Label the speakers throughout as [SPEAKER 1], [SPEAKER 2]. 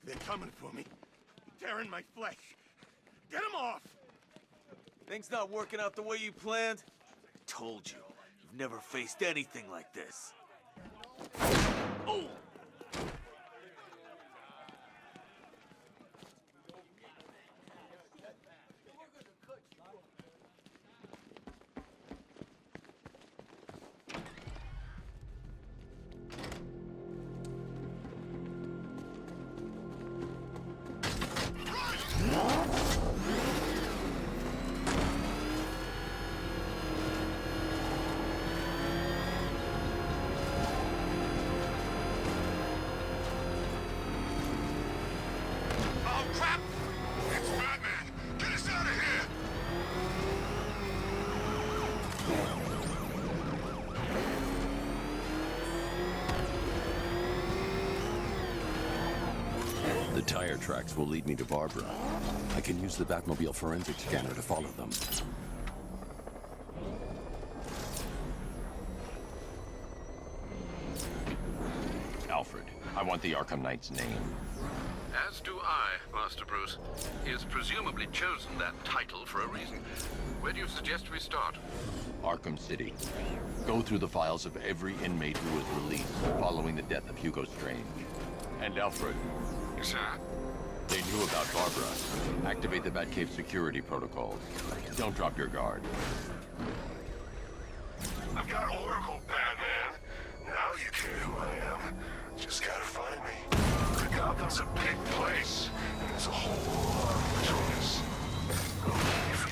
[SPEAKER 1] They're coming for me. Tearing my flesh. Get them off!
[SPEAKER 2] Things not working out the way you planned? Told you. You've never faced anything like this. Oh!
[SPEAKER 3] The tire tracks will lead me to Barbara. I can use the Batmobile forensic scanner to follow them.
[SPEAKER 4] Alfred, I want the Arkham Knight's name.
[SPEAKER 5] As do I, Master Bruce. He has presumably chosen that title for a reason. Where do you suggest we start?
[SPEAKER 4] Arkham City. Go through the files of every inmate who was released following the death of Hugo Strange. And Alfred.
[SPEAKER 5] Sir?
[SPEAKER 4] They knew about Barbara. Activate the Batcave security protocols. Don't drop your guard.
[SPEAKER 6] I've got Oracle, Batman. Now you care who I am. Just gotta find me. Gotham's a big place, and there's a whole lot between us. I'm ready for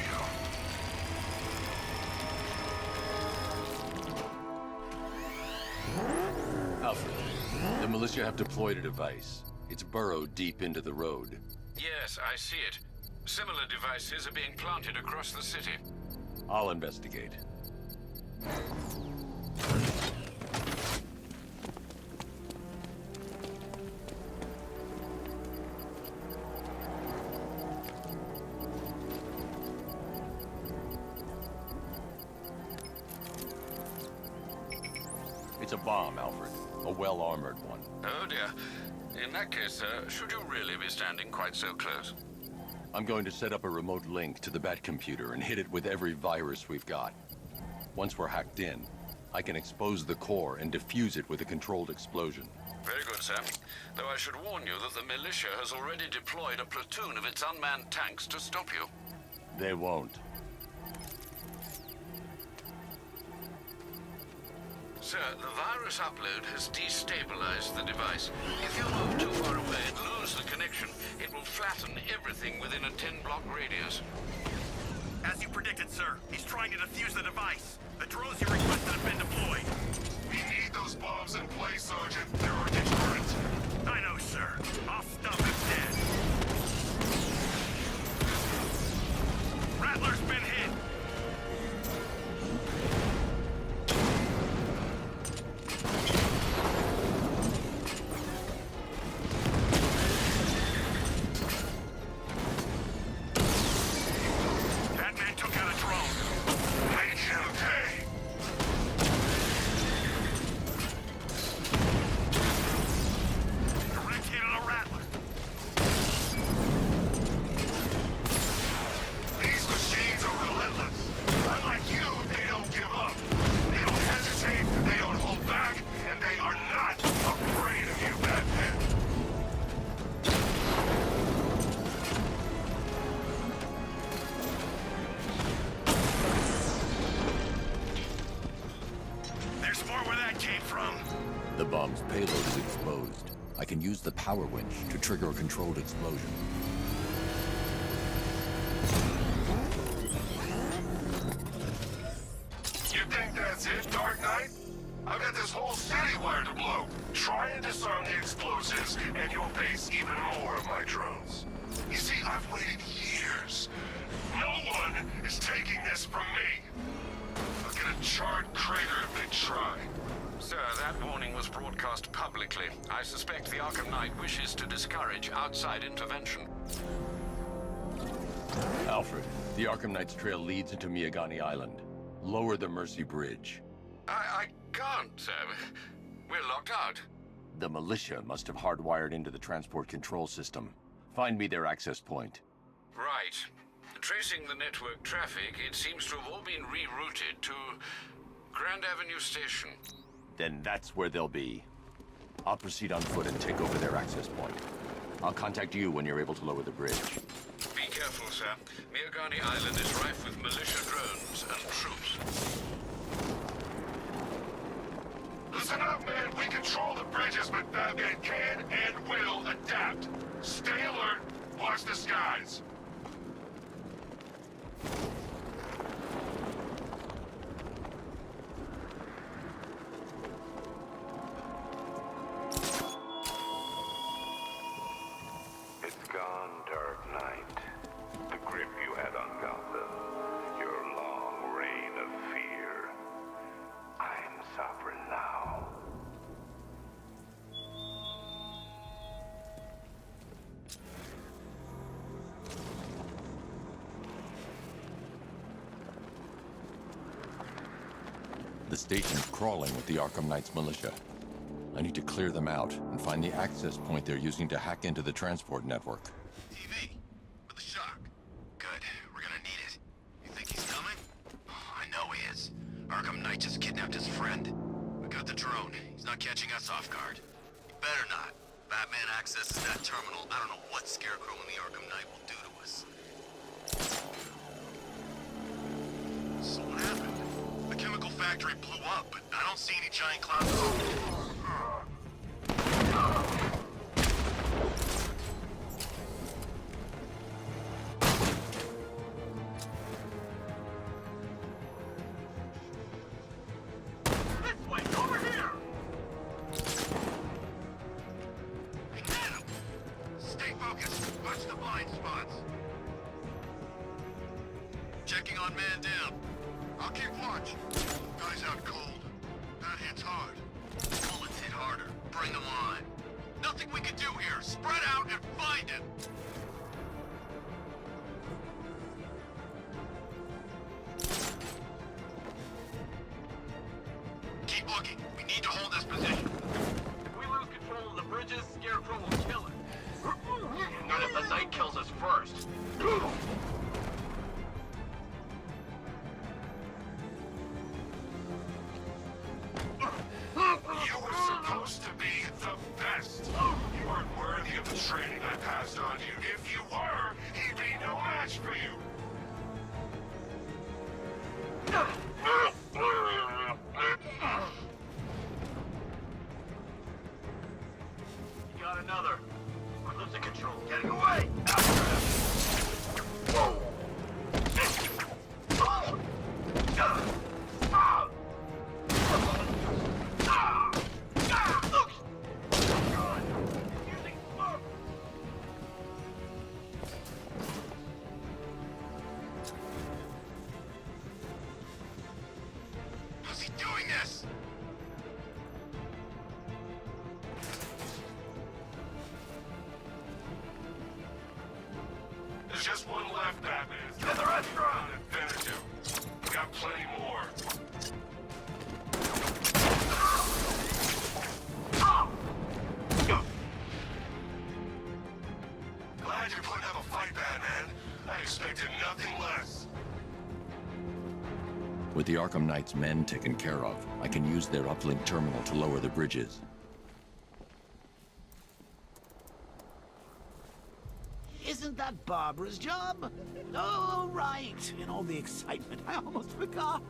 [SPEAKER 6] you.
[SPEAKER 4] Alfred, the militia have deployed a device. It's burrowed deep into the road.
[SPEAKER 5] Yes, I see it. Similar devices are being planted across the city.
[SPEAKER 4] I'll investigate. It's a bomb, Alfred. A well-armored one.
[SPEAKER 5] Oh dear. In that case, sir, should you really be standing quite so close?
[SPEAKER 4] I'm going to set up a remote link to the Batcomputer and hit it with every virus we've got. Once we're hacked in, I can expose the core and defuse it with a controlled explosion.
[SPEAKER 5] Very good, sir. Though I should warn you that the militia has already deployed a platoon of its unmanned tanks to stop you.
[SPEAKER 4] They won't.
[SPEAKER 5] Sir, the virus upload has destabilized the device. If you move too far away and lose the connection, it will flatten everything within a 10-block radius.
[SPEAKER 1] As you predicted, sir, he's trying to defuse the device. The drones you requested have been deployed.
[SPEAKER 6] We need those bombs in place, Sergeant. There are deterrents.
[SPEAKER 1] I know, sir. I'll stop him dead. Rattler's been hit.
[SPEAKER 3] The bomb's payload is exposed. I can use the power winch to trigger a controlled explosion.
[SPEAKER 6] You think that's it, Dark Knight? I've got this whole city wired to blow. Try and disarm the explosives, and you'll face even more of my drones. You see, I've waited years. No one is taking this from me. I'll get a charred crater if they try.
[SPEAKER 5] Sir, that warning was broadcast publicly. I suspect the Arkham Knight wishes to discourage outside intervention.
[SPEAKER 4] Alfred, the Arkham Knight's trail leads into Miagani Island. Lower the Mercy Bridge.
[SPEAKER 5] I can't, sir. We're locked out.
[SPEAKER 4] The militia must have hardwired into the transport control system. Find me their access point.
[SPEAKER 5] Right. Tracing the network traffic, it seems to have all been rerouted to Grand Avenue Station.
[SPEAKER 4] Then that's where they'll be. I'll proceed on foot and take over their access point. I'll contact you when you're able to lower the bridge.
[SPEAKER 5] Be careful, sir. Miagani Island is rife with militia drones and troops.
[SPEAKER 6] Listen up, man. We control the bridges, but Batman can and will adapt. Stay alert. Watch the skies.
[SPEAKER 7] It's gone, Dark Knight. The grip you had on Gotham. Your long reign of fear. I'm sovereign now.
[SPEAKER 3] The station's crawling with the Arkham Knight's militia. I need to clear them out and find the access point they're using to hack into the transport network.
[SPEAKER 1] TV, with the shock. Good, we're gonna need it. You think he's coming? Oh, I know he is. Arkham Knight just kidnapped his friend. We got the drone. He's not catching us off guard. He better not. Batman accesses that terminal. I don't know what Scarecrow and the Arkham Knight will do to us. So what happened? The chemical factory blew up, but I don't see any giant clouds. This way, over here! I got him! Stay focused. Watch the blind spots. Checking on man down. I'll keep watch. Guy's out cold. That hits hard. Bullets hit harder. Bring them on. Nothing we can do here. Spread out and find him. Keep looking. We need to hold this position. If we lose control of the bridges, Scarecrow will kill it. Not if the Knight kills us first.
[SPEAKER 6] You were supposed to be the best. You aren't worthy of the training I passed on you. If you were, he'd be no match for you.
[SPEAKER 1] You got another. We're losing control. Getting away! How's he doing this?
[SPEAKER 6] There's just one left, Batman. Get the restaurant and finish him. We got plenty more. Glad you're putting up a fight, Batman. I expected nothing less.
[SPEAKER 3] With the Arkham Knight's men taken care of, I can use their uplink terminal to lower the bridges.
[SPEAKER 8] Isn't that Barbara's job? Oh, right. In all the excitement, I almost forgot.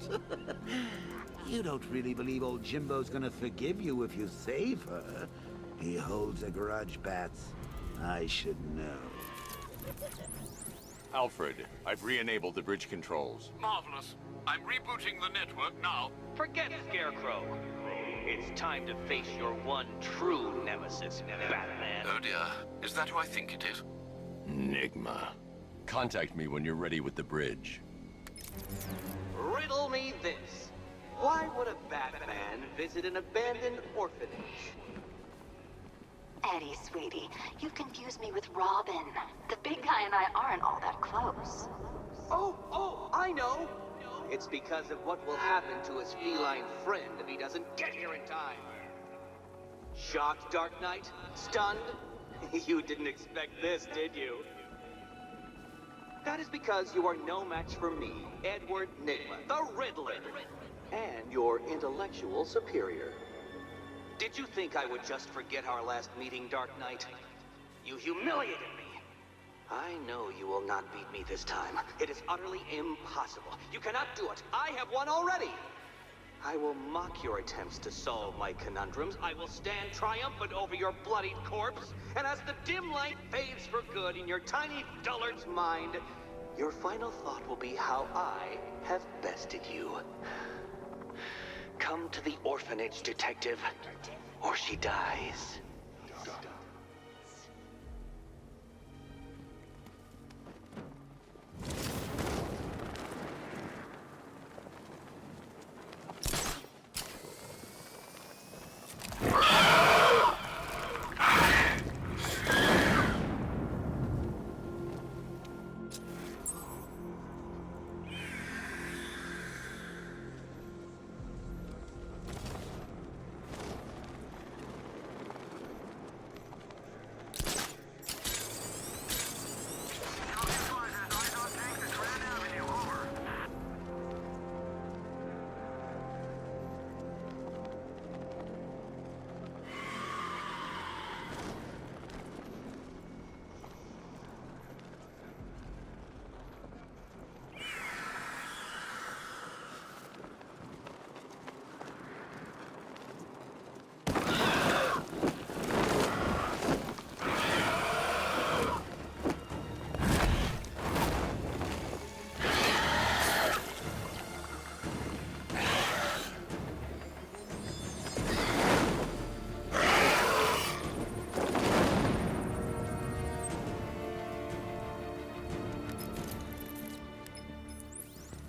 [SPEAKER 8] You don't really believe old Jimbo's gonna forgive you if you save her. He holds a grudge, Bats. I should know.
[SPEAKER 4] Alfred, I've re-enabled the bridge controls.
[SPEAKER 5] Marvelous. I'm rebooting the network now.
[SPEAKER 9] Forget Scarecrow. It's time to face your one true nemesis, Batman.
[SPEAKER 5] Oh dear. Is that who I think it is?
[SPEAKER 3] Enigma. Contact me when you're ready with the bridge.
[SPEAKER 9] Riddle me this. Why would a Batman visit an abandoned orphanage?
[SPEAKER 10] Eddie, sweetie, you confused me with Robin. The big guy and I aren't all that close.
[SPEAKER 9] Oh, I know. It's because of what will happen to his feline friend if he doesn't get here in time. Shocked, Dark Knight? Stunned? You didn't expect this, did you? That is because you are no match for me, Edward Nygma, the Riddler, and your intellectual superior. Did you think I would just forget our last meeting, Dark Knight? You humiliated me. I know you will not beat me this time. It is utterly impossible. You cannot do it. I have won already. I will mock your attempts to solve my conundrums. I will stand triumphant over your bloodied corpse. And as the dim light fades for good in your tiny dullard's mind, your final thought will be how I have bested you. Come to the orphanage, detective, or she dies.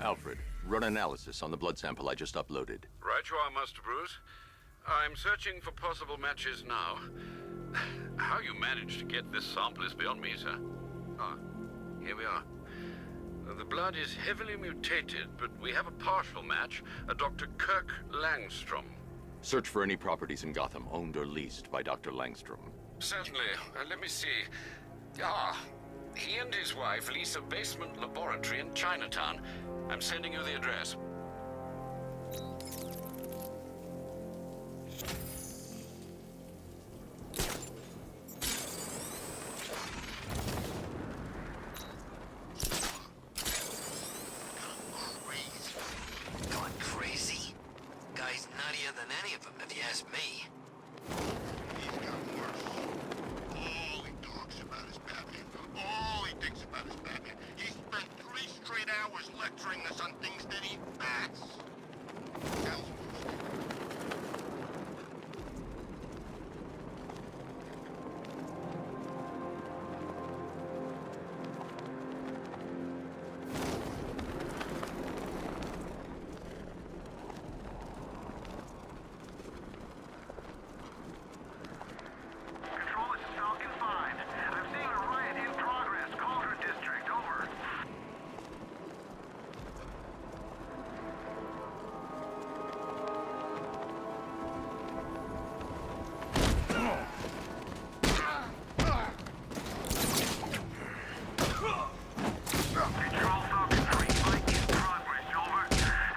[SPEAKER 4] Alfred, run analysis on the blood sample I just uploaded.
[SPEAKER 5] Right you are, Master Bruce. I'm searching for possible matches now. How you managed to get this sample is beyond me, sir. Ah, here we are. The blood is heavily mutated, but we have a partial match, a Dr. Kirk Langstrom.
[SPEAKER 4] Search for any properties in Gotham owned or leased by Dr. Langstrom.
[SPEAKER 5] Certainly. Let me see. Ah, he and his wife lease a basement laboratory in Chinatown. I'm sending you the address.
[SPEAKER 1] Gone crazy? Guy's nuttier than any of them, if you ask me.
[SPEAKER 6] He's got worse. All he talks about is Batman. All he thinks about is Batman. He spent 3 straight hours lecturing us on things that eat bats. Hell's
[SPEAKER 11] Control, this is Falcon 5. I'm seeing a riot in progress. Cauldron District, over. Control, Falcon 3. Fight in progress, over.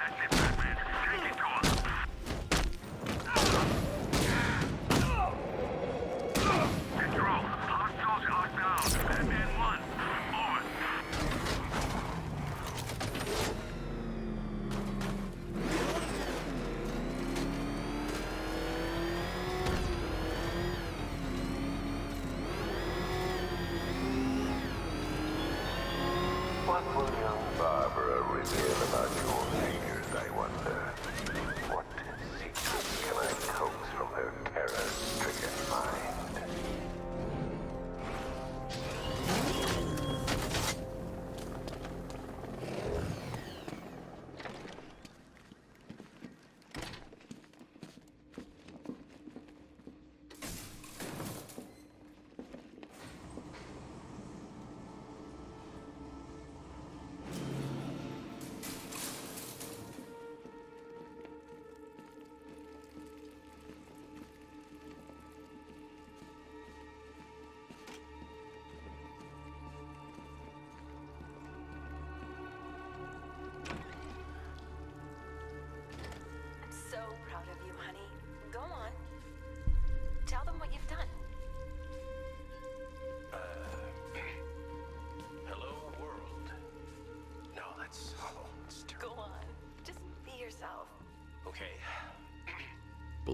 [SPEAKER 11] Active Batman. Take it to him. Control, hostiles outbound. Batman 1. Over.
[SPEAKER 7] What will young Barbara reveal about your figures, I wonder? What secrets can I coax from her terror-stricken mind?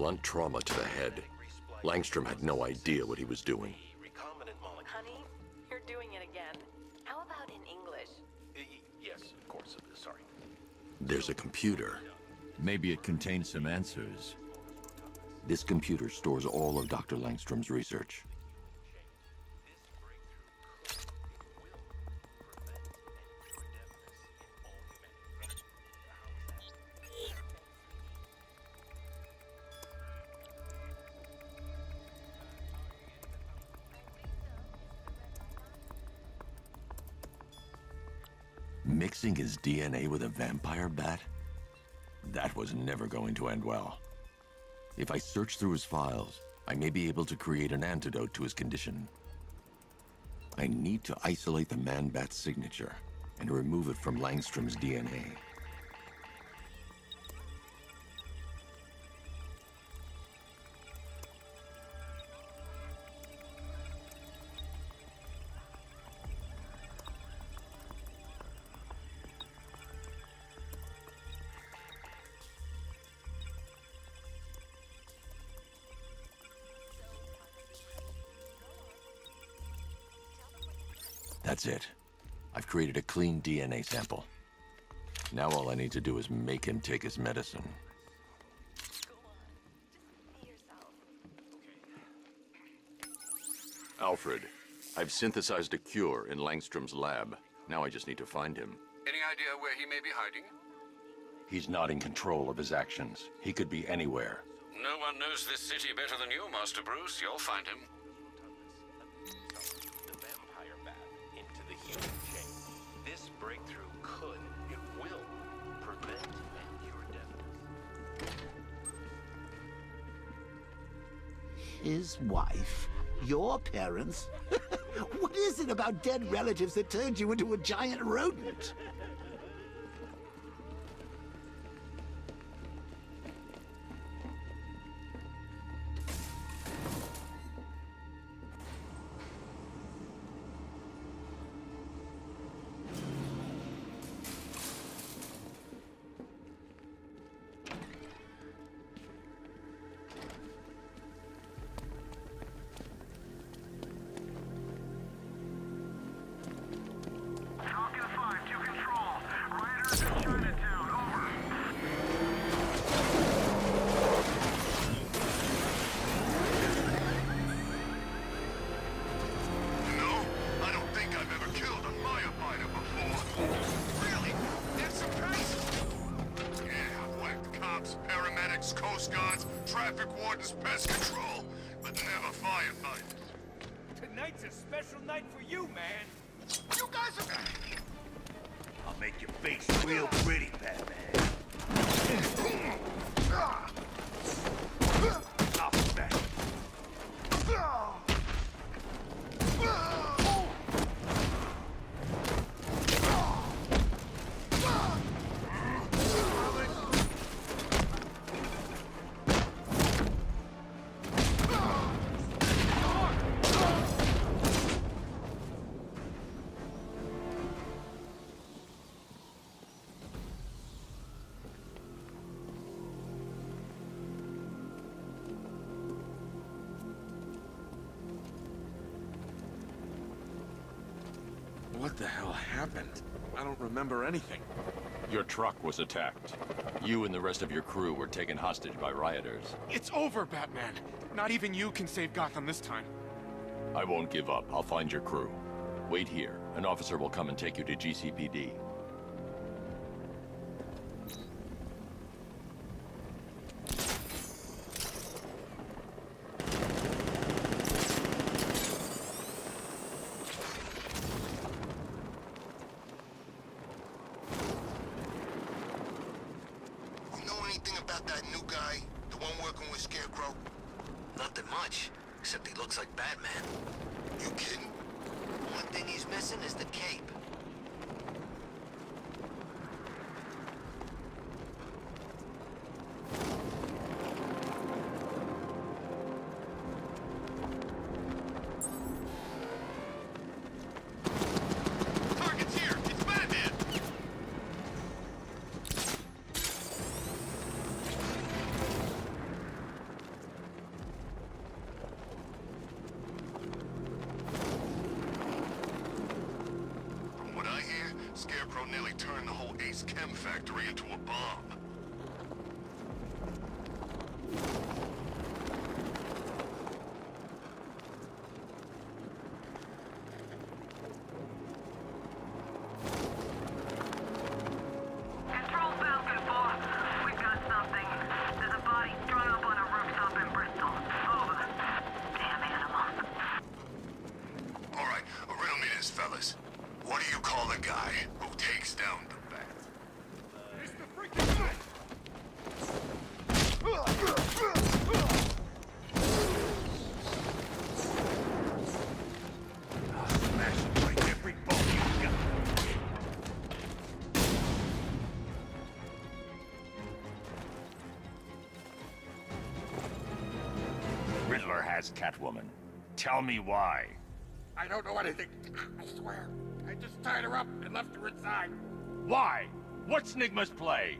[SPEAKER 4] Blunt trauma to the head. Langstrom had no idea what he was doing.
[SPEAKER 12] Honey, you're doing it again. How about in English?
[SPEAKER 6] Yes, of course. Sorry.
[SPEAKER 4] There's a computer.
[SPEAKER 3] Maybe it contains some answers.
[SPEAKER 4] This computer stores all of Dr. Langstrom's research. Mixing his DNA with a vampire bat? That was never going to end well. If I search through his files, I may be able to create an antidote to his condition. I need to isolate the man-bat's signature and remove it from Langstrom's DNA. That's it. I've created a clean DNA sample. Now all I need to do is make him take his medicine. Alfred, I've synthesized a cure in Langstrom's lab. Now I just need to find him.
[SPEAKER 5] Any idea where he may be hiding?
[SPEAKER 4] He's not in control of his actions. He could be anywhere.
[SPEAKER 5] No one knows this city better than you, Master Bruce. You'll find him.
[SPEAKER 6] The vampire bat into the human chain. This breakthrough could, it will, prevent and cure deafness.
[SPEAKER 8] His wife? Your parents? What is it about dead relatives that turned you into a giant rodent?
[SPEAKER 11] Falcon 5 to control. Riders in Chinatown, over.
[SPEAKER 6] No, I don't think I've ever killed a firefighter before. Really? That's surprising. Yeah, I've whacked cops, paramedics, coast guards, traffic wardens, pest control, but never firefighters.
[SPEAKER 2] Tonight's a special night for you, man.
[SPEAKER 6] You guys are...
[SPEAKER 2] I'll make your face real pretty, Batman. I'll be back.
[SPEAKER 13] What the hell happened? I don't remember anything.
[SPEAKER 4] Your truck was attacked. You and the rest of your crew were taken hostage by rioters.
[SPEAKER 13] It's over, Batman. Not even you can save Gotham this time.
[SPEAKER 4] I won't give up. I'll find your crew. Wait here. An officer will come and take you to GCPD.
[SPEAKER 6] You know anything about that new guy? The one working with Scarecrow?
[SPEAKER 1] Nothing much, except he looks like Batman.
[SPEAKER 6] You kidding?
[SPEAKER 1] One thing he's missing is the cape.
[SPEAKER 6] Target's here! It's Batman! Scarecrow nearly turned the whole Ace Chem factory into a bomb.
[SPEAKER 11] Control Falcon 4. We've got something. There's a body strung up on a rooftop in Bristol. Over. Damn animal.
[SPEAKER 6] All right, riddle me this, fellas. What do you call the guy who takes down the bat? It's the freaking bat!
[SPEAKER 2] Smash and break every bone you've got.
[SPEAKER 14] Riddler has Catwoman. Tell me why.
[SPEAKER 13] I don't know anything. I swear. I just tied her up and left her inside.
[SPEAKER 14] Why? What's Nigma's play?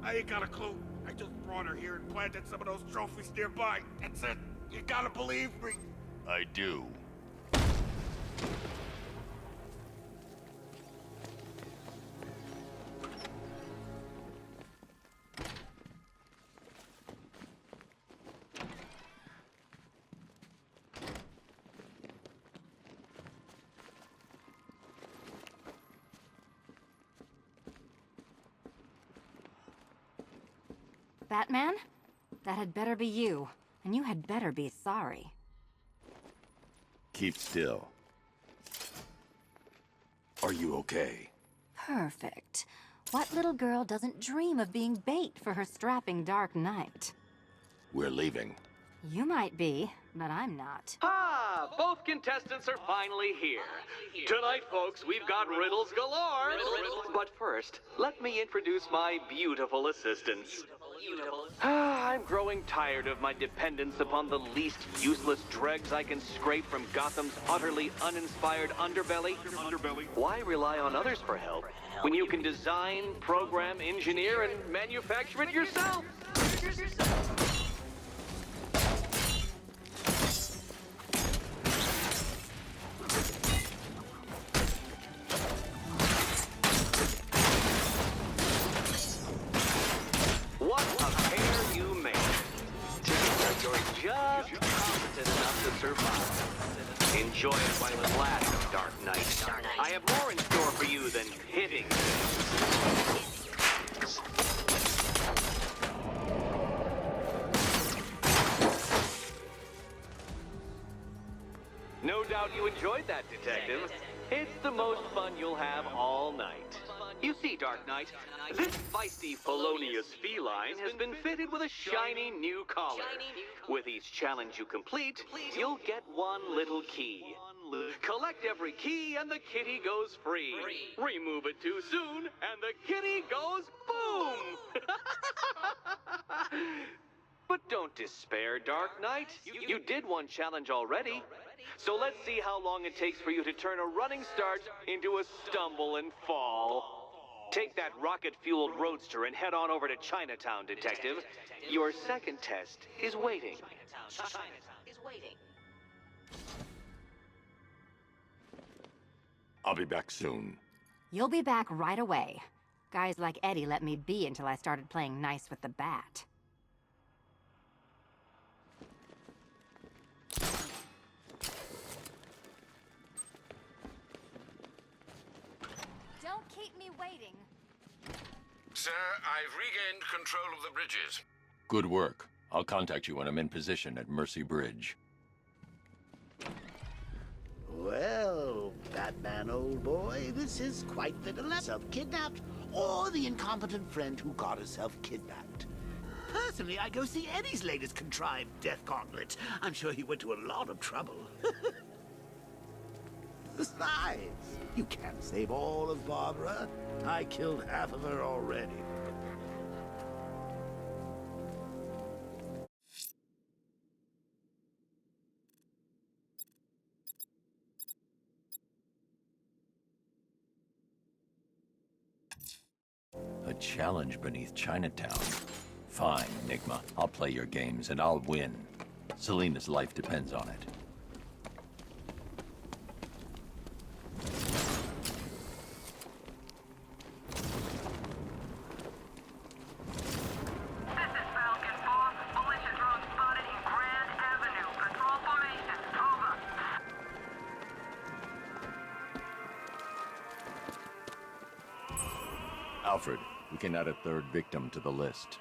[SPEAKER 13] I ain't got a clue. I just brought her here and planted some of those trophies nearby. That's it. You gotta believe me.
[SPEAKER 14] I do.
[SPEAKER 10] Batman? That had better be you. And you had better be sorry.
[SPEAKER 3] Keep still. Are you okay?
[SPEAKER 10] Perfect. What little girl doesn't dream of being bait for her strapping Dark Knight?
[SPEAKER 3] We're leaving.
[SPEAKER 10] You might be, but I'm not.
[SPEAKER 9] Ah, both contestants are finally here. Tonight, folks, we've got riddles galore. But first, let me introduce my beautiful assistants. I'm growing tired of my dependence upon the least useless dregs I can scrape from Gotham's utterly uninspired underbelly. Why rely on others for help when you can design, program, engineer, and manufacture it yourself? What a pair you made. Together, you're just competent enough to survive. Enjoy it while it lasts, Dark Knight. I have more in store for you than hitting. No doubt you enjoyed that, Detective. It's the most fun you'll have all night. You see, Dark Knight, this feisty felonious feline has been fitted with a shiny new collar. With each challenge you complete, you'll get one little key. Collect every key and the kitty goes free. Remove it too soon and the kitty goes boom! But don't despair, Dark Knight. You did one challenge already. So let's see how long it takes for you to turn a running start into a stumble and fall. Take that rocket-fueled roadster and head on over to Chinatown, Detective. Your second test is waiting.
[SPEAKER 3] I'll be back soon.
[SPEAKER 10] You'll be back right away. Guys like Eddie let me be until I started playing nice with the bat. Don't keep me waiting.
[SPEAKER 5] Sir, I've regained control of the bridges.
[SPEAKER 3] Good work. I'll contact you when I'm in position at Mercy Bridge.
[SPEAKER 8] Well, Batman, old boy, this is quite the dilemma. Self-kidnapped, or the incompetent friend who got herself kidnapped. Personally, I go see Eddie's latest contrived death gauntlet. I'm sure he went to a lot of trouble. Besides, you can't save all of Barbara. I killed half of her already.
[SPEAKER 3] A challenge beneath Chinatown. Fine, Enigma. I'll play your games and I'll win. Selina's life depends on it. Alfred, we can add a third victim to the list.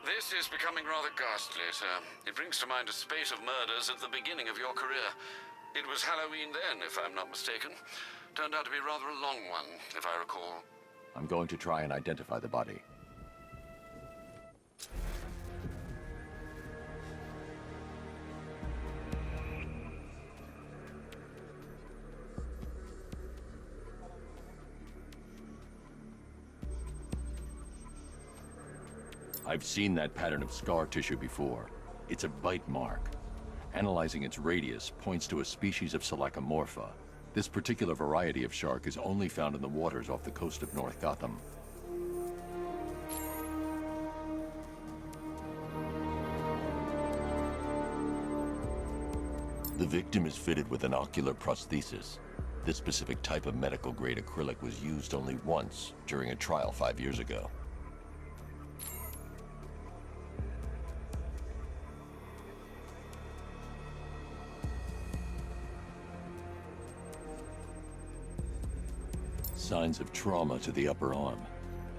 [SPEAKER 5] This is becoming rather ghastly, sir. It brings to mind a spate of murders at the beginning of your career. It was Halloween then, if I'm not mistaken. Turned out to be rather a long one, if I recall.
[SPEAKER 3] I'm going to try and identify the body. I've seen that pattern of scar tissue before. It's a bite mark. Analyzing its radius points to a species of Selachomorpha. This particular variety of shark is only found in the waters off the coast of North Gotham. The victim is fitted with an ocular prosthesis. This specific type of medical-grade acrylic was used only once during a trial 5 years ago. Signs of trauma to the upper arm.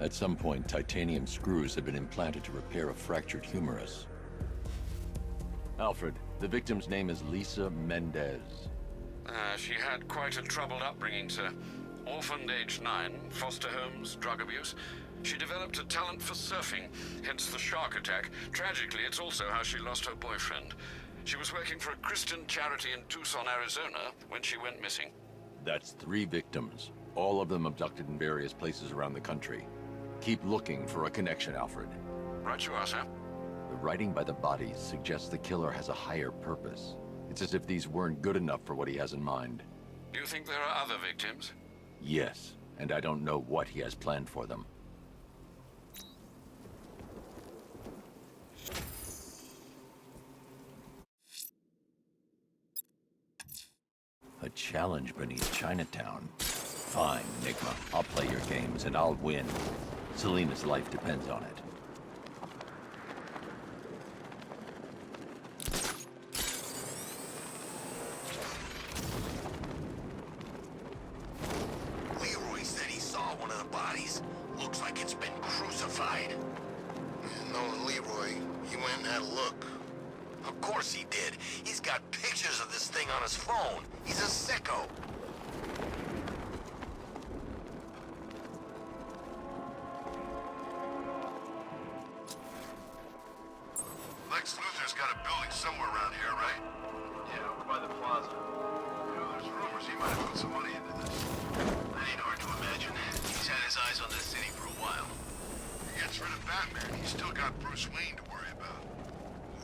[SPEAKER 3] At some point, titanium screws have been implanted to repair a fractured humerus. Alfred, the victim's name is Lisa Mendez.
[SPEAKER 5] She had quite a troubled upbringing, sir. Orphaned age 9, foster homes, drug abuse. She developed a talent for surfing, hence the shark attack. Tragically, it's also how she lost her boyfriend. She was working for a Christian charity in Tucson, Arizona, when she went missing.
[SPEAKER 3] That's 3 victims, all of them abducted in various places around the country. Keep looking for a connection, Alfred.
[SPEAKER 5] Right you are, sir.
[SPEAKER 3] The writing by the bodies suggests the killer has a higher purpose. It's as if these weren't good enough for what he has in mind.
[SPEAKER 5] Do you think there are other victims?
[SPEAKER 3] Yes, and I don't know what he has planned for them. A challenge beneath Chinatown. Fine, Enigma. I'll play your games and I'll win. Selena's life depends on it.
[SPEAKER 6] Leroy said he saw one of the bodies. Looks like it's been crucified. Knowing Leroy, he went and had a look. Of course he did. He's got pictures of this thing on his phone. He's a sicko. Lex Luthor's got a building somewhere around here, right? Yeah, over by the plaza. You know, there's rumors he might have put some money into this.
[SPEAKER 1] That ain't hard to imagine. He's had his eyes on this city for a while.
[SPEAKER 6] He gets rid of Batman. He's still got Bruce Wayne to worry about.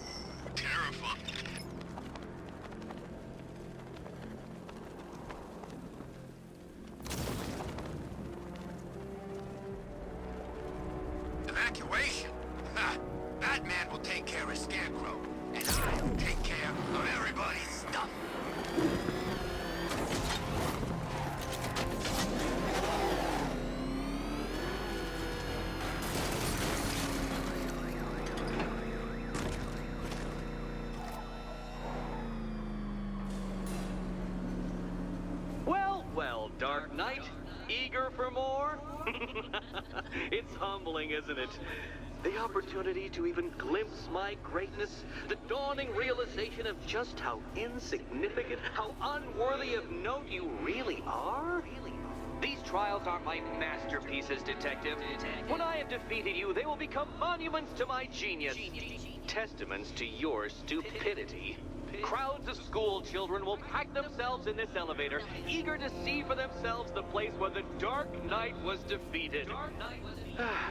[SPEAKER 6] Ooh, terrifying. Evacuation? Ha! Batman will take care of Scarecrow, and I'll take care of everybody's stuff.
[SPEAKER 9] Well, well, Dark Knight, eager for more? It's humbling, isn't it? The opportunity to even glimpse my greatness, the dawning realization of just how insignificant, how unworthy of note you really are? These trials aren't my masterpieces, Detective. When I have defeated you, they will become monuments to my genius, testaments to your stupidity. Crowds of school children will pack themselves in this elevator, eager to see for themselves the place where the Dark Knight was defeated.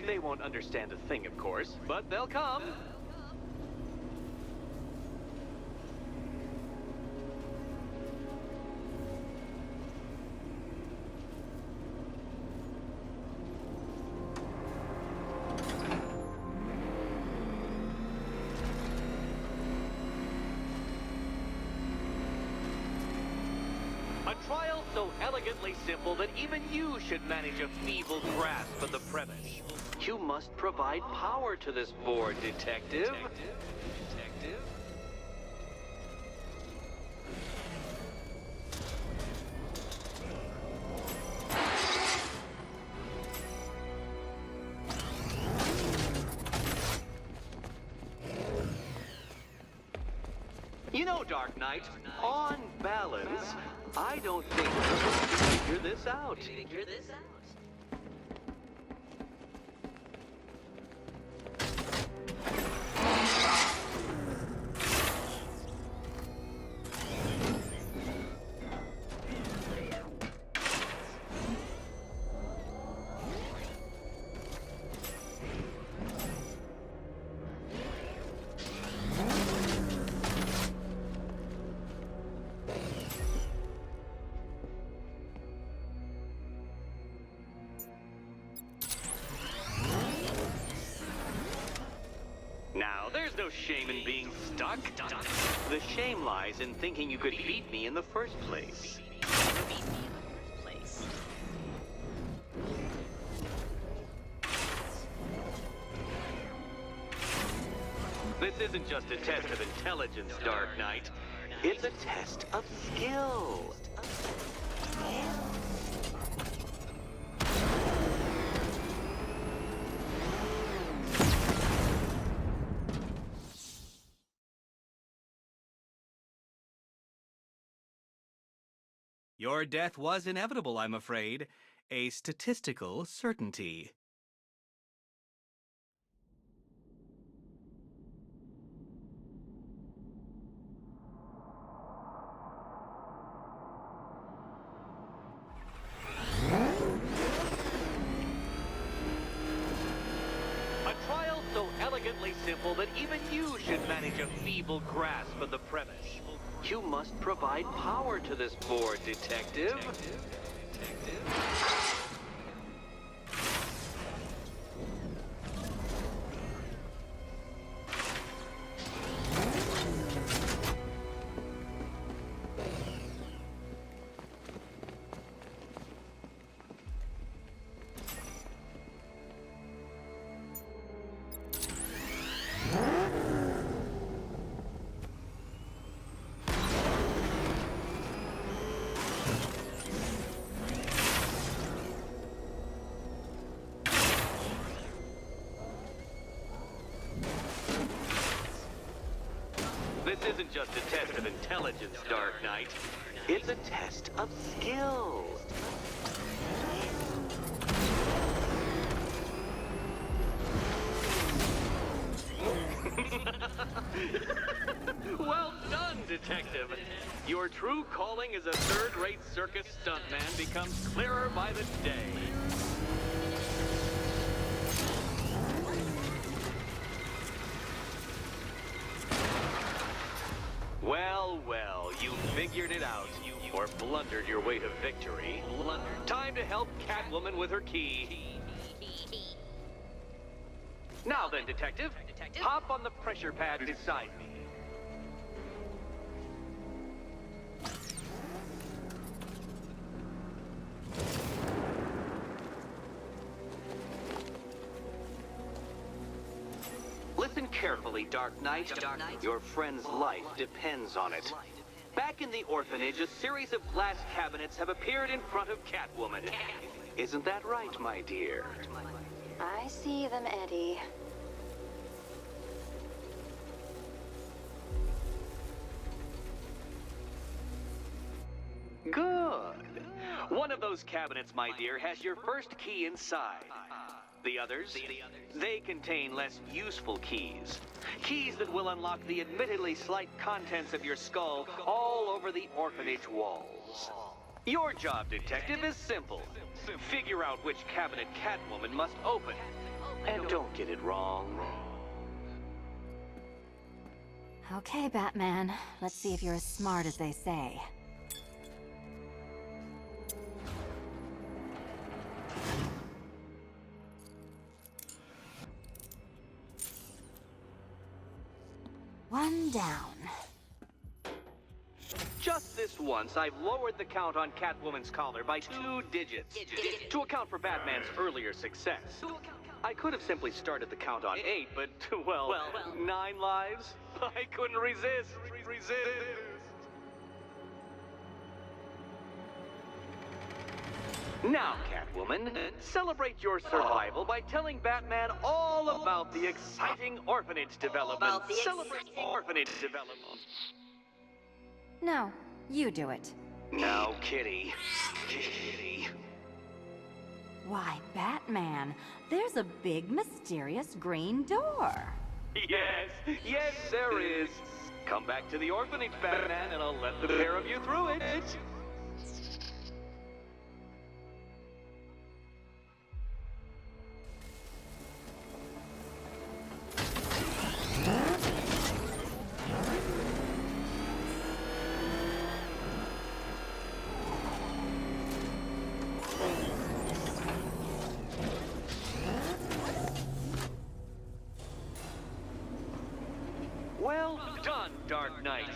[SPEAKER 9] They won't understand a thing, of course, but they'll come. A trial so elegantly simple that even you should manage a feeble grasp of the premise. You must provide power to this board, Detective. know, Dark Knight, on balance, I don't think we're going to figure this out. Now, there's no shame in being stuck. The shame lies in thinking you could beat me in the first place. This isn't just a test of intelligence, Dark Knight. It's a test of skill.
[SPEAKER 15] Your death was inevitable, I'm afraid. A statistical certainty.
[SPEAKER 9] A trial so elegantly simple that even you should manage a feeble grasp of the premise. You must provide power to this board, Detective. This isn't just a test of intelligence, Dark Knight. It's a test of skill. Well done, Detective. Your true calling as a third-rate circus stuntman becomes clearer by the day. Well, well, you figured it out. Or blundered your way to victory. Time to help Catwoman with her key. Now then, Detective, hop on the pressure pad beside me. Listen carefully, Dark Knight. Your friend's life depends on it. Back in the orphanage, a series of glass cabinets have appeared in front of Catwoman. Isn't that right, my dear?
[SPEAKER 10] I see them, Eddie.
[SPEAKER 9] Good. One of those cabinets, my dear, has your first key inside. The others, they contain less useful keys. Keys that will unlock the admittedly slight contents of your skull all over the orphanage walls. Your job, Detective, is simple. Figure out which cabinet Catwoman must open. And don't get it wrong.
[SPEAKER 10] Okay, Batman. Let's see if you're as smart as they say. One down.
[SPEAKER 9] Just this once, I've lowered the count on Catwoman's collar by 2 digits to account for Batman's earlier success. I could have simply started the count on 8, but, well, 9 lives? I couldn't resist. Now, Catwoman, celebrate your survival by telling Batman all about the exciting orphanage development. Celebrate orphanage development.
[SPEAKER 10] No, you do it.
[SPEAKER 9] Now, Kitty. Kitty.
[SPEAKER 10] Why, Batman, there's a big mysterious green door.
[SPEAKER 9] Yes, there is. Come back to the orphanage, Batman, and I'll let the pair of you through it. Well done, Dark Knight.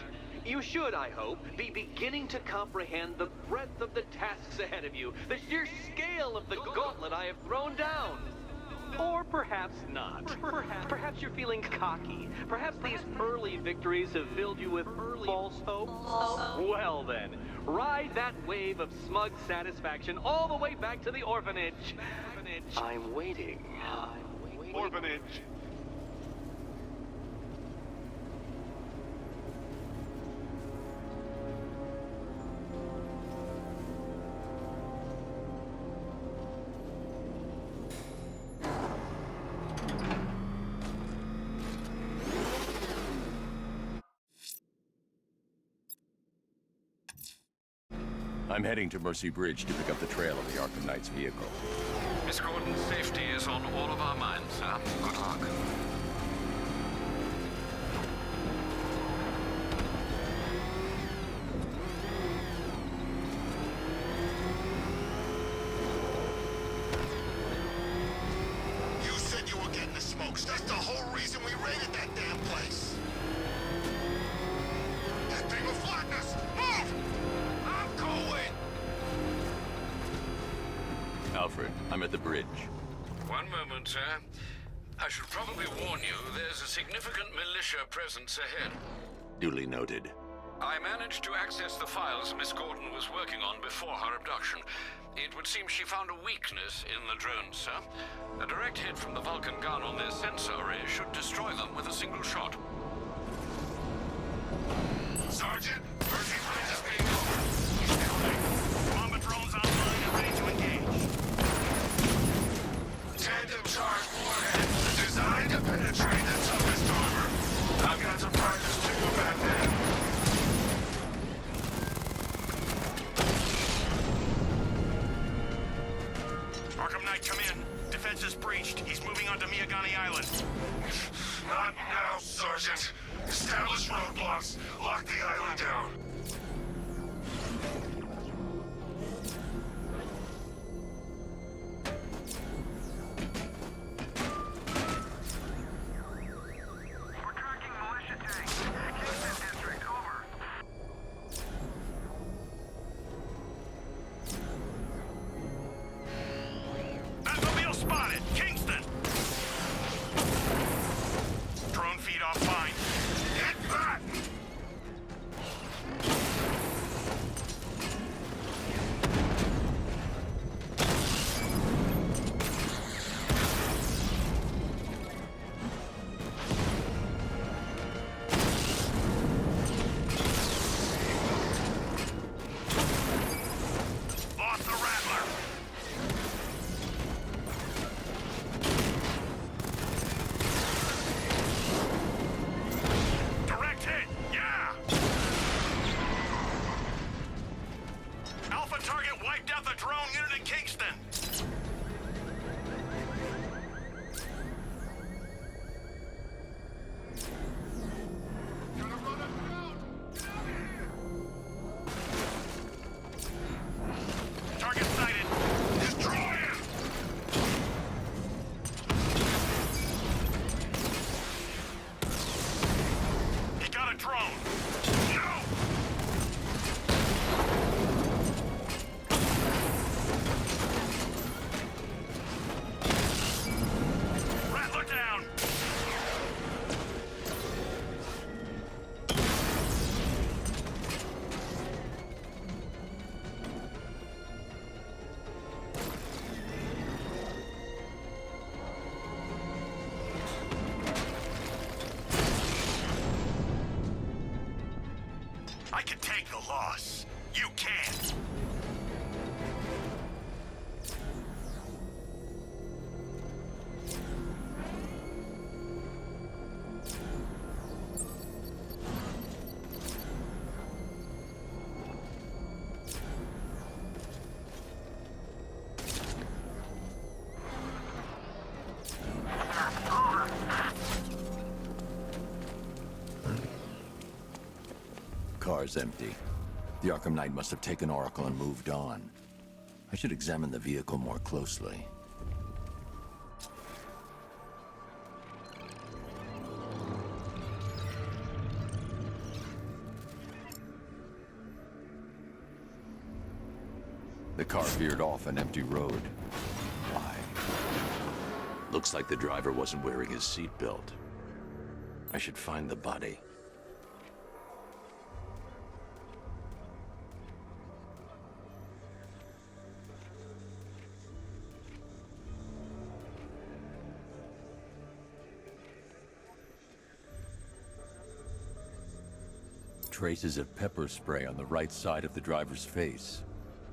[SPEAKER 9] You should, I hope, be beginning to comprehend the breadth of the tasks ahead of you, the sheer scale of the gauntlet I have thrown down. Or perhaps not. Perhaps you're feeling cocky. Perhaps these early victories have filled you with false hope. Well then, ride that wave of smug satisfaction all the way back to the orphanage. I'm waiting.
[SPEAKER 6] Orphanage.
[SPEAKER 3] I'm heading to Mercy Bridge to pick up the trail of the Arkham Knight's vehicle.
[SPEAKER 5] Miss Gordon's safety is on all of our minds, sir. Good luck.
[SPEAKER 6] You said you were getting the smokes. That's the whole reason we raided that damn place. That thing will flatten us. Move! I'm going!
[SPEAKER 3] Alfred, I'm at the bridge.
[SPEAKER 5] One moment, sir. I should probably warn you, there's a significant militia presence ahead.
[SPEAKER 4] Duly noted.
[SPEAKER 5] I managed to access the files Miss Gordon was working on before her abduction. It would seem she found a weakness in the drones, sir. A direct hit from the Vulcan gun on their sensor array should destroy them with a single shot.
[SPEAKER 6] Sergeant, Mercy Bridge is being over.
[SPEAKER 13] Bomber drones online and ready to engage.
[SPEAKER 6] Tandem charge warhead, designed to penetrate the toughest armor. I've got some practice to go back there.
[SPEAKER 13] Arkham Knight, come in. Defense is breached. He's moving onto Miyagani Island.
[SPEAKER 6] Not now, Sergeant. Establish roadblocks. Lock the island down.
[SPEAKER 11] We're tracking militia tanks. Kingston District, over.
[SPEAKER 13] Batmobile spotted! Kingston! Drone feed offline.
[SPEAKER 6] Get back!
[SPEAKER 13] Lost the Rattler. Direct hit! Yeah! Alpha target wiped out the drone unit in Kingston. Target sighted.
[SPEAKER 6] Destroy him!
[SPEAKER 13] He got a drone.
[SPEAKER 6] No! loss. You can't.
[SPEAKER 3] Car's empty. The Arkham Knight must have taken Oracle and moved on. I should examine the vehicle more closely. The car veered off an empty road. Why? Looks like the driver wasn't wearing his seatbelt. I should find the body. Traces of pepper spray on the right side of the driver's face.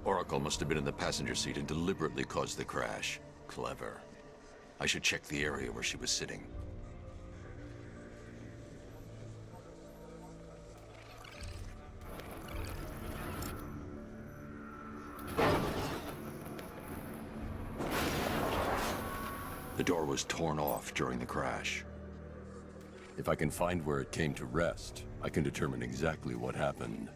[SPEAKER 3] Oracle must have been in the passenger seat and deliberately caused the crash. Clever. I should check the area where she was sitting. The door was torn off during the crash. If I can find where it came to rest, I can determine exactly what happened.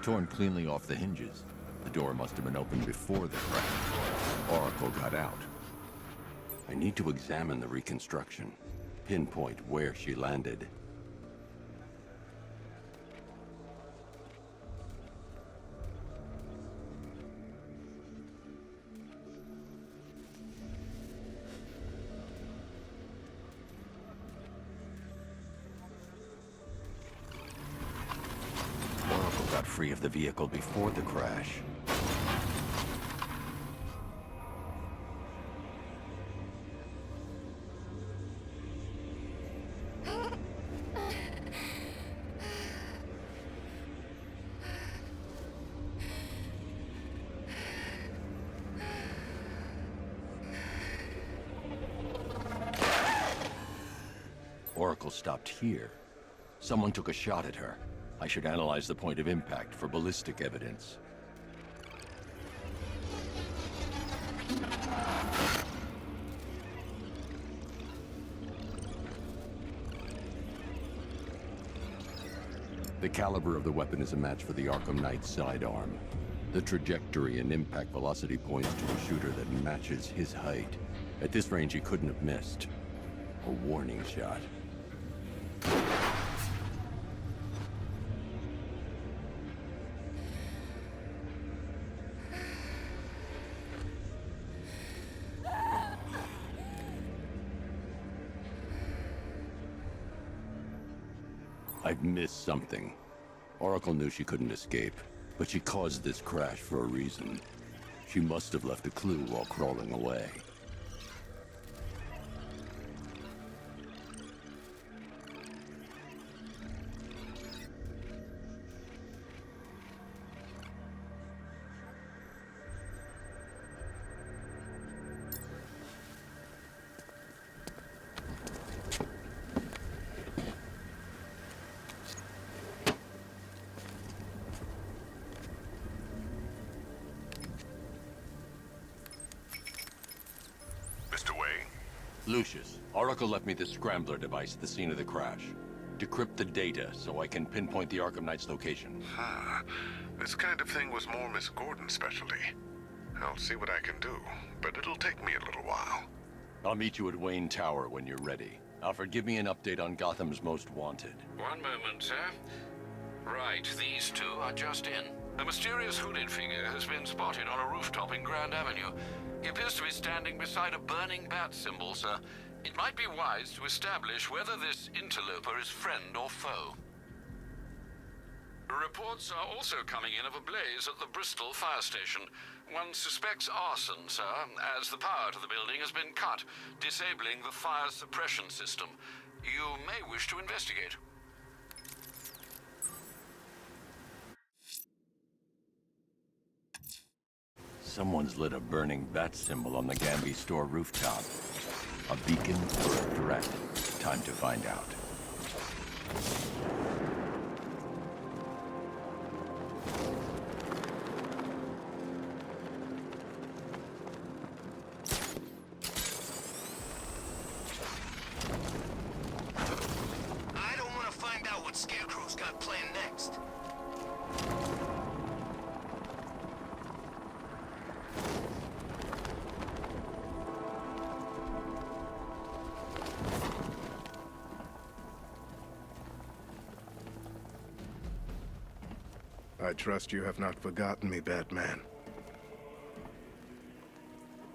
[SPEAKER 3] Torn cleanly off the hinges. The door must have been opened before the crash. Oracle got out. I need to examine the reconstruction, pinpoint where she landed. Oracle got free of the vehicle before the crash. Oracle stopped here. Someone took a shot at her. I should analyze the point of impact for ballistic evidence. The caliber of the weapon is a match for the Arkham Knight's sidearm. The trajectory and impact velocity points to a shooter that matches his height. At this range, he couldn't have missed. A warning shot. I've missed something. Oracle knew she couldn't escape, but she caused this crash for a reason. She must have left a clue while crawling away. Lucius, Oracle left me the scrambler device at the scene of the crash. Decrypt the data so I can pinpoint the Arkham Knight's location.
[SPEAKER 6] This kind of thing was more Miss Gordon's specialty. I'll see what I can do, but it'll take me a little while.
[SPEAKER 3] I'll meet you at Wayne Tower when you're ready. Alfred, give me an update on Gotham's Most Wanted.
[SPEAKER 5] One moment, sir. Right, these two are just in. A mysterious hooded figure has been spotted on a rooftop in Grand Avenue. He appears to be standing beside a burning bat symbol, sir. It might be wise to establish whether this interloper is friend or foe. Reports are also coming in of a blaze at the Bristol fire station. One suspects arson, sir, as the power to the building has been cut, disabling the fire suppression system. You may wish to investigate.
[SPEAKER 3] Someone's lit a burning bat symbol on the Gamby store rooftop. A beacon or a threat? Time to find out.
[SPEAKER 1] I don't want to find out what Scarecrow's got planned next.
[SPEAKER 6] I trust you have not forgotten me, Batman.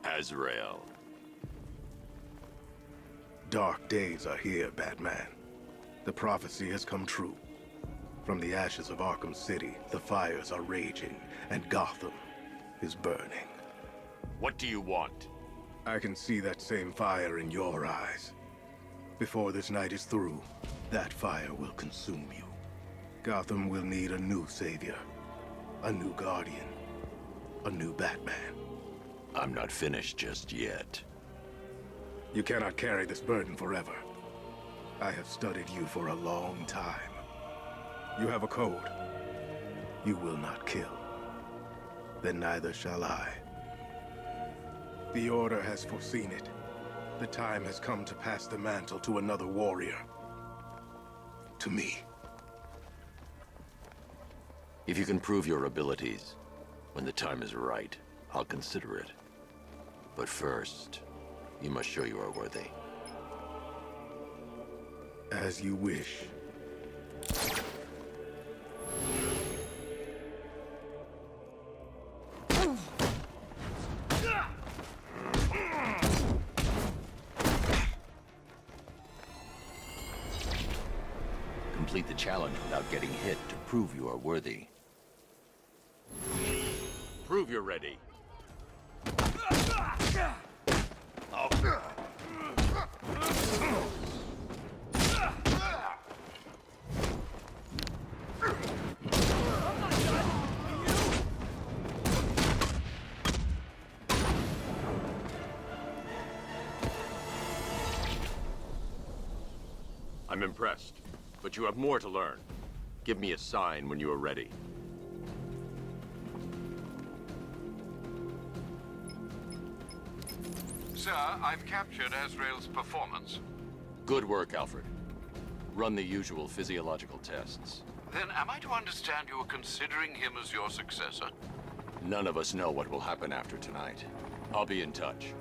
[SPEAKER 3] Azrael.
[SPEAKER 6] Dark days are here, Batman. The prophecy has come true. From the ashes of Arkham City, the fires are raging, and Gotham is burning.
[SPEAKER 14] What do you want?
[SPEAKER 6] I can see that same fire in your eyes. Before this night is through, that fire will consume you. Gotham will need a new savior, a new guardian, a new Batman.
[SPEAKER 3] I'm not finished just yet.
[SPEAKER 6] You cannot carry this burden forever. I have studied you for a long time. You have a code. You will not kill. Then neither shall I. The Order has foreseen it. The time has come to pass the mantle to another warrior. To me.
[SPEAKER 3] If you can prove your abilities, when the time is right, I'll consider it. But first, you must show you are worthy.
[SPEAKER 6] As you wish.
[SPEAKER 3] Complete the challenge without getting hit to prove you are worthy.
[SPEAKER 14] Prove you're ready. I'm impressed, but you have more to learn. Give me a sign when you are ready.
[SPEAKER 5] Sir, I've captured Azrael's performance.
[SPEAKER 3] Good work, Alfred. Run the usual physiological tests.
[SPEAKER 5] Then am I to understand you are considering him as your successor?
[SPEAKER 3] None of us know what will happen after tonight. I'll be in touch.